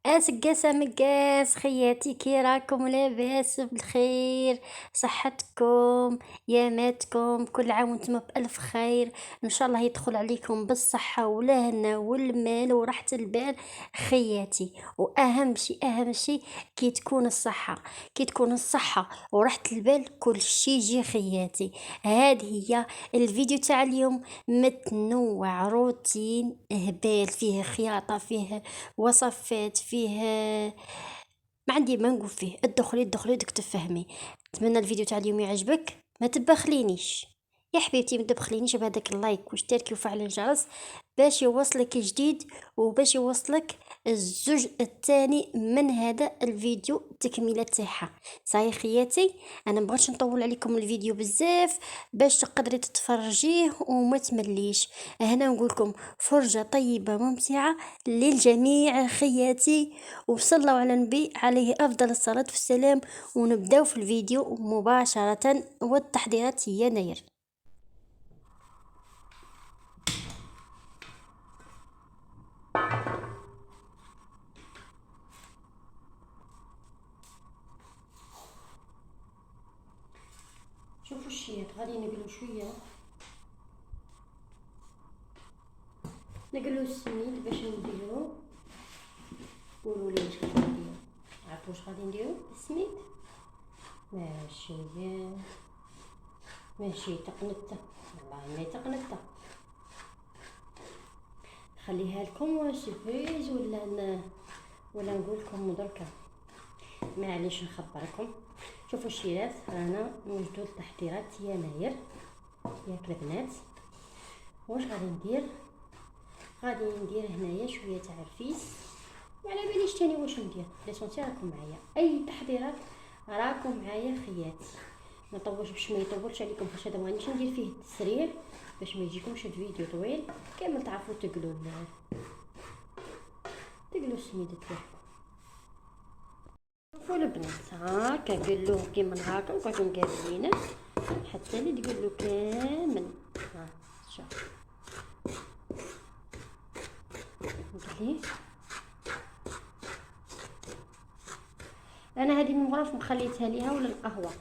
اسقاسة مقاس خياتي كي راكم لاباس بالخير؟ صحتكم ياماتكم كل عام وانتم بألف خير. ان شاء الله يدخل عليكم بالصحة والهنا والمال وراحة البال خياتي. واهم شي كي تكون الصحة وراحة البال كل شي يجي خياتي. هذه هي الفيديو تاع اليوم، متنوع روتين هبال، فيه خياطة، فيه وصفات، فيه ما عندي ما نقول فيه. ادخلي دك تفهمي. نتمنى الفيديو تاع اليوم يعجبك، ما تبخلينيش يا حبيبتي، ما تبخلينيش بهذاك اللايك واشتركي وفعل الجرس باش يوصلك جديد وباش يوصلك الزوج الثاني من هذا الفيديو التكمله تاعها. صاي خياتي، انا مبغيتش نطول عليكم الفيديو بزاف باش تقدري تتفرجيه وما تمليش. هنا نقولكم فرجه طيبه ممتعه للجميع خياتي، وصلوا على النبي عليه افضل الصلاه والسلام. ونبداو في الفيديو مباشره، والتحضيرات هي يناير. شوفوا الشيط غادي نقلو شويه، نقلو السميد باش نديرو. قولوا لي واش غادي نديرو، عرفتوا واش غادي نديرو السميد؟ ماشي تقنته، والله ما تقنته. خليها لكم سيربريز ولا نقول لكم دركا. معليش نخبركم. شوفوا الشيرات، رانا نوجدوا التحضيرات يناير ياك البنات. واش غادي ندير؟ غادي ندير هنايا شويه تاع الرفيس، وعلى باليش تاني واش ندير. ليسونسيال راكم معايا، اي تحضيرات راكم معايا خياتي. ما طولش باش ما يطولش عليكم، باش هذا مانيش ندير فيه التسريع باش ما يجيكمش الفيديو طويل. كامل تعرفوا تقلوا السميد تاعكم. شوفوا البنات، هاكا قلوه كيما هاكا وقعدوا مقابلينه حتى اللي تقولوا كامل. ها شوف نقليه. انا هذه المغرف مخليتها ليها ولا القهوه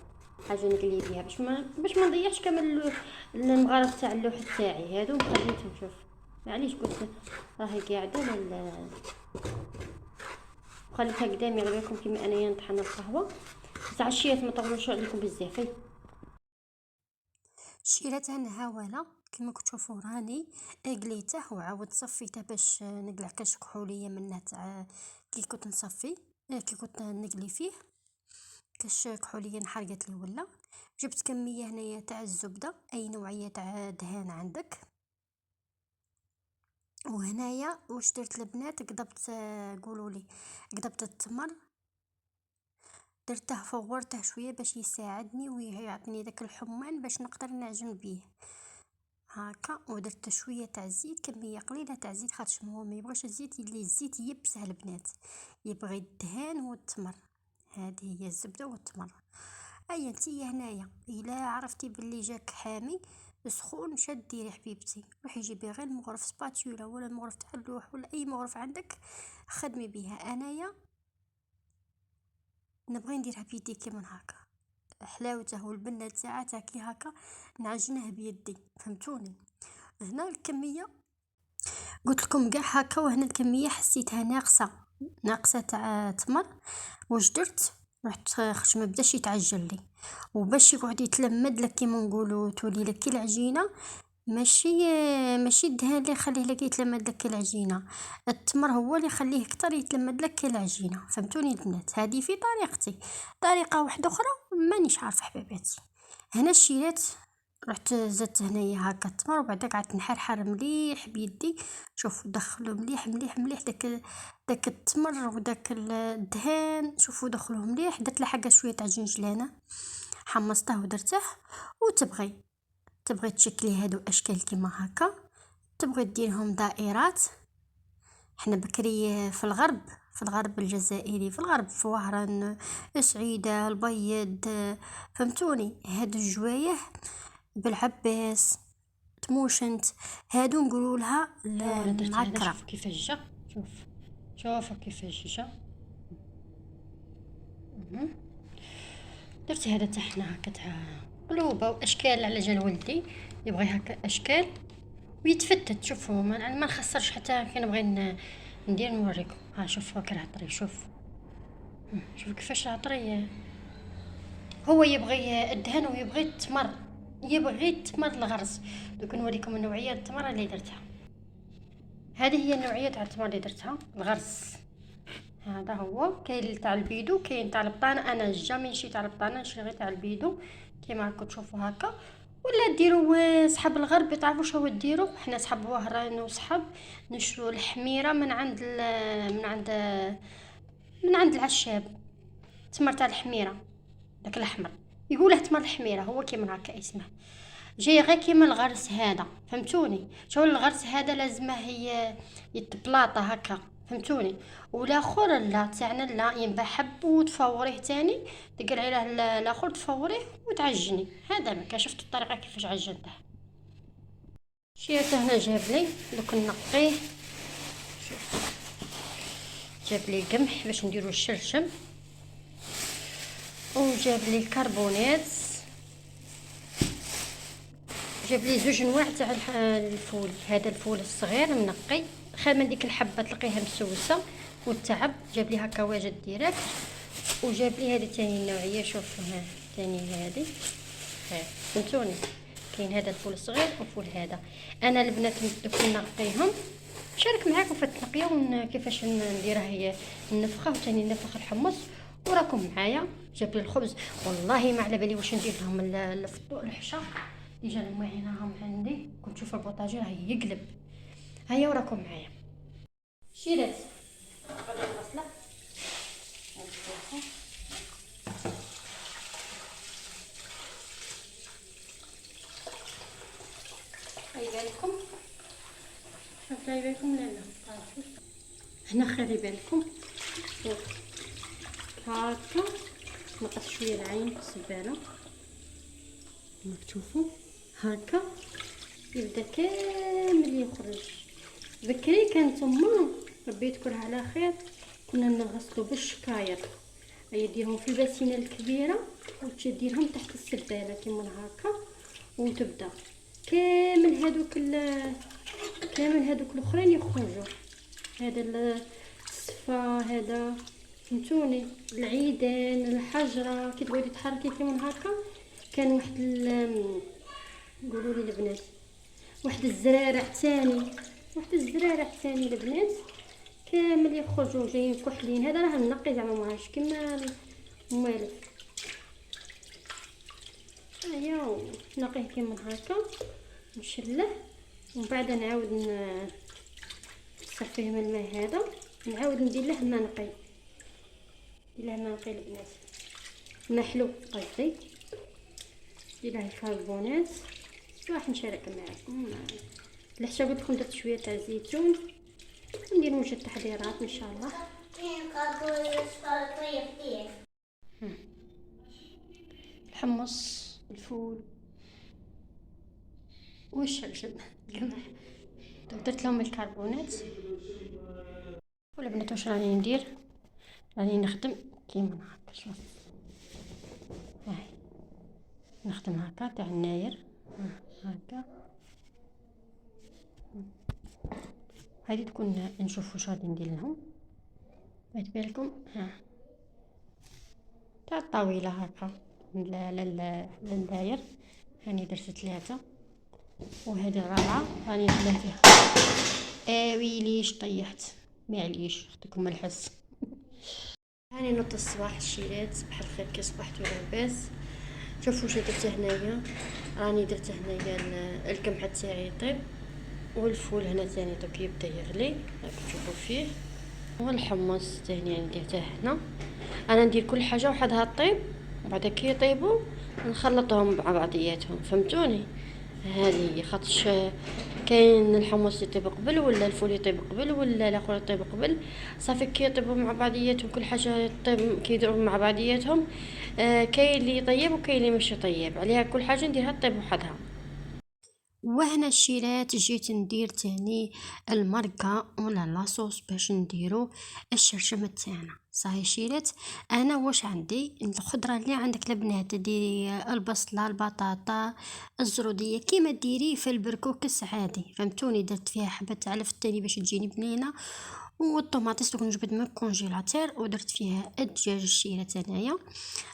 حاجه نقلي بها باش ما نضيعش كامل المغرف تاع اللوح تاعي. هادو مخليتهم. شوف معليش قلت راهي قاعده خليتها قدامي على بالكم كيما انايا نطحن القهوه. تاع الشيات ما طولوش عليكم بزاف. شيرات هاوله كما كتشوفوا راني قليته وعاود صفيته باش نقلع كاش كحوليه منه تاع كي كنت نصفي، كي كنت نقلي فيه كاش كحوليه انحرقت لي. ولا جبت كميه هنايا تاع الزبده، اي نوعيه تاع دهان عندك. وهنايا واش درت البنات؟ قضبت، قولوا لي، قضبت التمر، درته فورته شويه باش يساعدني ويعطيني داك الحمان باش نقدر نعجن بيه هاكا. ودرت شويه تاع الزيت، كميه قليله تاع الزيت، خاطش هو ما يبغيش الزيت اللي الزيت يبسه البنات، يبغي الدهان والتمر. هذه هي الزبده والتمر. اي انتي هنايا الا عرفتي باللي جاك حامي سخون شد ديري حبيبتي، روحي جيبي غير مغرف سباتيولا ولا مغرف تاع اللوح ولا اي مغرف عندك خدمي بها. انايا نبغي نديرها بيدي كيما هكا، حلاوته والبنه تاعها كي هكا نعجنه بيدي، فهمتوني؟ هنا الكميه قلت لكم كاع هكا، وهنا الكميه حسيتها ناقصه تاع تمر. واش درت؟ رحت خش ما بداش يتعجل لي، وباش يقعد يتلمد لك كيما نقولوا تولي لك العجينه. ماشي الدهان اللي يخليه لك يتلمد لك العجينه، التمر هو اللي يخليه اكثر يتلمد لك العجينه. فهمتوني البنات؟ هذه في طريقتي، طريقه واحده اخرى مانيش عارفه حبيباتي. هنا الشيلات رحت زدت هنايا هكا التمر، وبعدا قعدت نحرحر مليح بيدي. شوفوا دخلوا مليح مليح مليح داك التمر وداك الدهان. شوفوا دخلوه مليح. درت له حاجه شويه تاع جنجلانه حمصته ودرته. تبغي تشكلي هادو اشكال كيما هكا، تبغي ديرهم دائرات. احنا بكري في الغرب الجزائري، في الغرب في وهران، سعيدة، البيض، فهمتوني؟ هادو الجوايه بالعباس، تموشنت، هادو نقولوا لها المعكرة. شوف كيفاش جا، شوفوا كيفاش جا. درت هذا تاع حنا هكا تاع قلوبه واشكال على جال ولدي يبغي هكا اشكال ويتفتت. شوفوا ما نخسرش حتى كي نبغي ندير نوريكم. ها شوفوا هكا العطري. شوف كيفاش العطري هو يبغي الدهن ويبغي التمر، يبغي التمر الغرس. دوك نوريكم النوعيه التمر اللي درتها. هذه هي النوعيه تاع التمر اللي درتها الغرس. هذا هو كاين تاع البيدو كاين تاع البطانه. انا جامي نشري تاع البطانه، نشري غير تاع البيدو كيما راكم تشوفوا هكا. ولا ديروا صحاب الغرب تعرفوا شنو ديروا. حنا صحاب وهران وصحاب نشرو الحميره من عند العشاب. تمر تاع الحميره داك الاحمر يقوله تمر الحميره، هو كيما هكا اسمه. جاي غير كيما الغرس هذا، فهمتوني؟ شو الغرس هذا لازمه هي يتبلاطه هكا، فهمتوني؟ والاخر لا تاعنا لا ينبع حب وتفوريه تاني، تقلعي عليه الاخر تفوريه وتعجني. هذا ما شفتوا الطريقه كيفاش عجنته. شيرته هنا جاب لي دوك نقيه. شوف جاب لي قمح باش نديرو الشرشم، وجاب لي الكربونات، جاب لي زوج انواع تاع الفول. هذا الفول الصغير منقي خير من ديك الحبه تلقيها مسوسه والتعب. جاب لي هكا واجد ديريكت. وجاب لي هذه ثاني النوعيه. شوفوا ها ثاني هذه ها، فهمتوني؟ كاين هذا الفول الصغير وفول هذا. انا البنات دوك نقيهم نشارك معاكم في التنقيه كيفاش نديرها هي النفخه وثاني نفخ الحمص. وراكم معايا. جاب لي الخبز والله ما على بالي واش ندير لهم الفطور الحشا. ديجا المعينه عندي كنت تشوف البوطاجي راه يقلب. هيا وراكم معايا. شيرات غادي نغسلها. خلي بالكم. شوف خلي بالكم. لا هنا خلي بالكم هاكا نقص شويه العين السبانه كما تشوفوا هاكا يبدا كامل يخرج. بكري كانت تما ربي يذكرها على خير كنا نغسلوا بالشكاير، يديرهم في الباسينه الكبيره وتشديرهم تحت السبانه كيما هكا وتبدا كامل هذوك الاخرين يخرجوا. هذا الصفا هذا فهمتوني، العيدان الحجره كي تبغي تحركي كيما هكا. كان واحد قولوا لي البنات واحد الزرارع ثاني البنات كامل يخرجوا جايين كحلين. هذا راه نقي زعما ماهوش كيما موالف. ايوا نقيه كيما هكا نشله ومن بعد نعاود نصفيه من الماء هذا نعاود ندير له ماء نقي. البنات ماء حلو قصدي. ندير له الكربونات. راح نشارك معكم الحشا. قلت لكم درت شويه تاع الزيتون ندير موجه تحضيرات ان شاء الله. الحمص الفول والشرشم القمح. درت لهم الكربونات. والبنات واش راني ندير؟ راني نخدم كيما هكا. شوف هاي نخدم هكا تاع الناير هكا. هذه تكون نشوف واش غادي ندير لهم. بغيت بالكم ها تاع الطاوله هكا للداير. هاني درت 3 وهذه الرابعه راني نخدم فيها. ويليش طيحت معليش اختكم الحس. هاني نوض الصباح الشيلات صباح الخير كي صبحت ولا لاباس. شوفوا واش درت هنايا. راني درت هنايا القمح تاعي يطيب والفول هنا ثاني دوك يبدا يغلي راكم تشوفوا فيه. والحمص ثاني يعني درته هنا. انا ندير كل حاجه وحدها طيب وبعد كي يطيبوا نخلطهم مع بعضياتهم، فهمتوني؟ هذه خاطش كاين الحمص يطيب قبل ولا الفول يطيب قبل ولا الاخر يطيب قبل. صافي كي يطيبوا مع بعضياتهم كل حاجه يطيب كي يديروا مع بعضياتهم. كاين اللي يطيب وكاين اللي مش يطيب عليها. كل حاجه نديرها طيب وحدها. وهنا شيرات جيت ندير تاني المرقة ولا لاصوص باش نديرو الشرشم تاعنا. صاي شيرات انا واش عندي الخضره اللي عندك البنات، ديري البصله، البطاطا، الزروديه كيما ديري في البركوكس عادي، فهمتوني. درت فيها حبه علف التاني باش تجيني بنينه، والطوماطيس دوك نجبد من الكونجيلاتير، ودرت فيها الدجاج الشيرات انايا.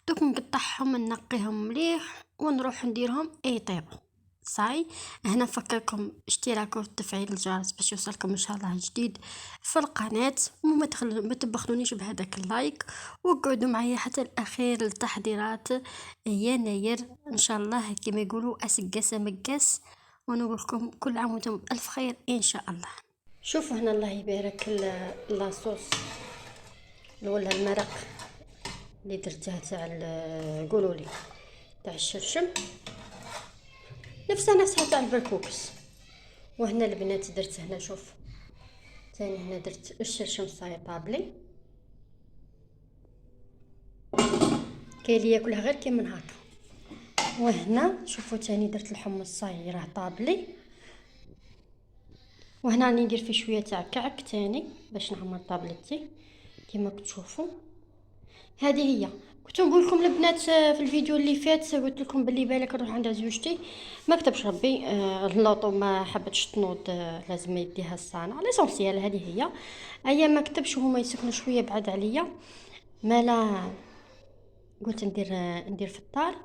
دوك نقطعهم نقيهم مليح ونروح نديرهم يطيبوا. صاي هنا نفكركم اشتراك وتفعيل الجرس باش يوصلكم ان شاء الله جديد في القناة، ما تبخلونيش بهذاك اللايك، وقعدوا معايا حتى الاخير لتحضيرات يناير ان شاء الله كما يقولوا اسقاس مقاس. ونقول لكم كل عام وانتم بالف خير ان شاء الله. شوفوا هنا الله يبارك لاصوص ولا المرق اللي درته تاع قولوا لي تاع الشرشم، نفسها تاع البركوكس. وهنا البنات درت هنا شوف تاني، هنا درت الشرشم صاي طابلي، كاين اللي ياكلها غير كيما هكا. وهنا شوفوا تاني درت الحمص صاي راه طابلي. وهنا راني ندير فيه شويه تاع كعك تاني باش نعمر طابلتي كيما تشوفوا. هذه هي كنت نقول لكم البنات في الفيديو اللي فات، قلت لكم باللي بالك نروح عند زوجتي، ما كتبش ربي اللوطو ما حبتش تنوض، لازم يديها الصانع ليسونسيال. هذه هي ايا ما كتبش، وهما يسكنوا شويه بعد عليا، مالا قلت ندير في الدار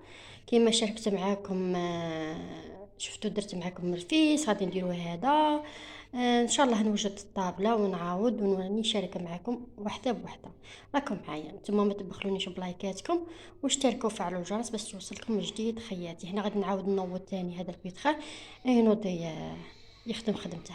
كيما شاركت معاكم. شفتوا درت معاكم الفيس، غادي نديروا هذا ان شاء الله نوجد الطابله ونعاود ونوراني شاركه معاكم وحده بوحده. راكم معايا نتوما، ما تبخلونيش بلايكاتكم واشتركوا وفعلوا الجرس باش يوصلكم جديد خياتي. هنا غادي نعاود نوض تاني هذا البيتخا ينوض يخدم خدمته.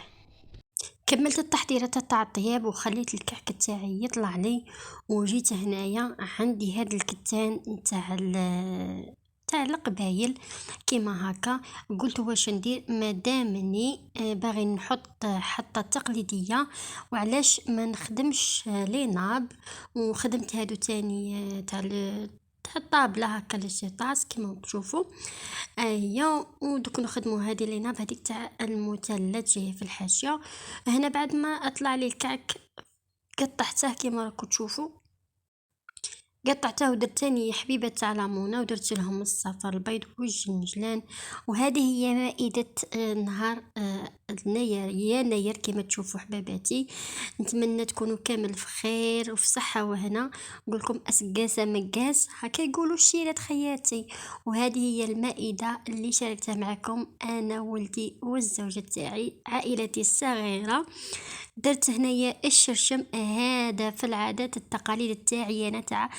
كملت التحضيرات تاع الطياب وخليت الكعك تاعي يطلع لي، وجيت هنايا عندي هذا الكتان تاع القبايل كيما هكا. قلت واش ندير مادامني باغي نحط حطه تقليديه، وعلاش ما نخدمش لي ناب. وخدمت هادو تاني تاع الطابله هكا للشيطاس كيما تشوفوا. ايوا ودوك نخدموا هذه اللي ناب هذيك تاع المثلث جايه في الحاشيه. هنا بعد ما اطلع لي الكعك قطعته كيما راكم تشوفوا، قطعته ودرت تاني حبيبه تاع ليمونه ودرت لهم الصفر البيض والجنجلان. وهذه هي مائده نهار يناير كما تشوفوا حباباتي. نتمنى تكونوا كامل في خير وفي صحه وهنا. نقول لكم اسقاسه مقاس هكا يقولوا الشيرات خياتي. وهذه هي المائده اللي شاركتها معكم انا ولدي والزوجه تاعي عائلتي الصغيره. درت هنايا الشرشم، هذا في العادات التقاليد تاعي انا تاع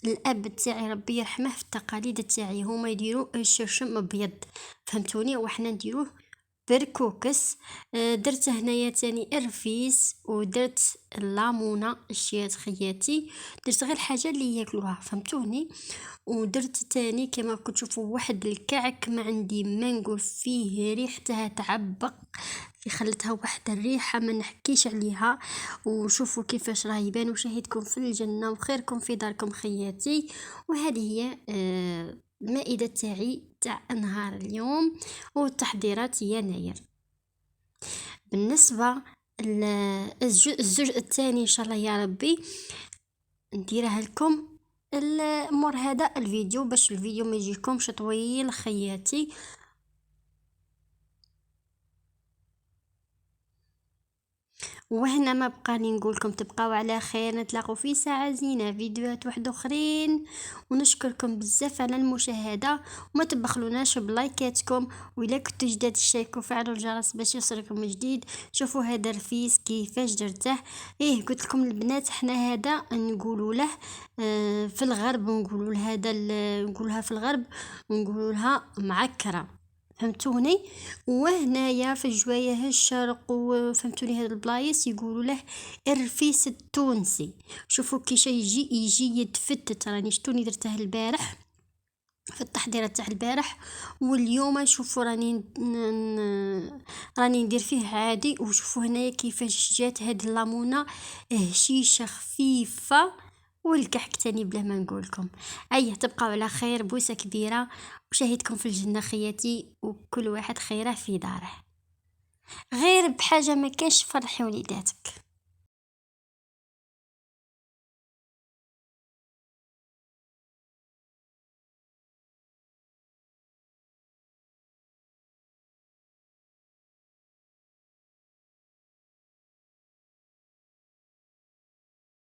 الاب تاعي ربي يرحمه. في التقاليد تاعي هما يديروا الشرشم ابيض، فهمتوني، وحنا نديروه بركوكس. درت هنايا تاني الرفيس ودرت الليمونه الشيات خياتي، درت غير الحاجه اللي ياكلوها فهمتوني. ودرت تاني كما راكم تشوفوا واحد الكعك ما عندي ما نقول فيه، ريحتها تعبق، في خلتها واحد الريحه ما نحكيش عليها. وشوفوا كيفاش راه يبان وشهيدكم في الجنه وخيركم في داركم خياتي. وهذه هي المائده تاعي تاع نهار اليوم والتحضيرات يناير. بالنسبه الزوج الثاني ان شاء الله يا ربي نديرها لكم الامور هذا الفيديو باش الفيديو ما يجيكمش طويل خياتي. وهنا ما بقاني نقولكم تبقاو على خير، نتلاقوا في ساعة زينة فيديوهات واحد اخرين. ونشكركم بزاف على المشاهدة، وما تبخلوناش بلايكاتكم، وإلا كنتو جداد اشتركوا وفعلوا الجرس باش يوصلكم جديد. شوفوا هذا الرفيس كيفاش درته. قلت لكم البنات حنا هذا نقولوا له في الغرب نقولوا له هذا نقولها في الغرب نقولوا لها معكرة، فهمتوني. وهنايا في جوايه الشرق وفهمتوني هاد البلايص يقولوا له الرفيس التونسي. شوفوا كيش يجي يتفتت، راني شتوني درته البارح في التحضيرات تاع البارح، واليوم شوفوا راني ندير فيه عادي. وشوفوا هنايا كيفاش جات هاد الليمونه هشيشه خفيفه والكحك تاني بلا ما نقولكم. أيه تبقاو على خير، بوسة كبيرة، وشاهدكم في الجنة خياتي، وكل واحد خيره في داره، غير بحاجة ما كانش فرحي وليداتك.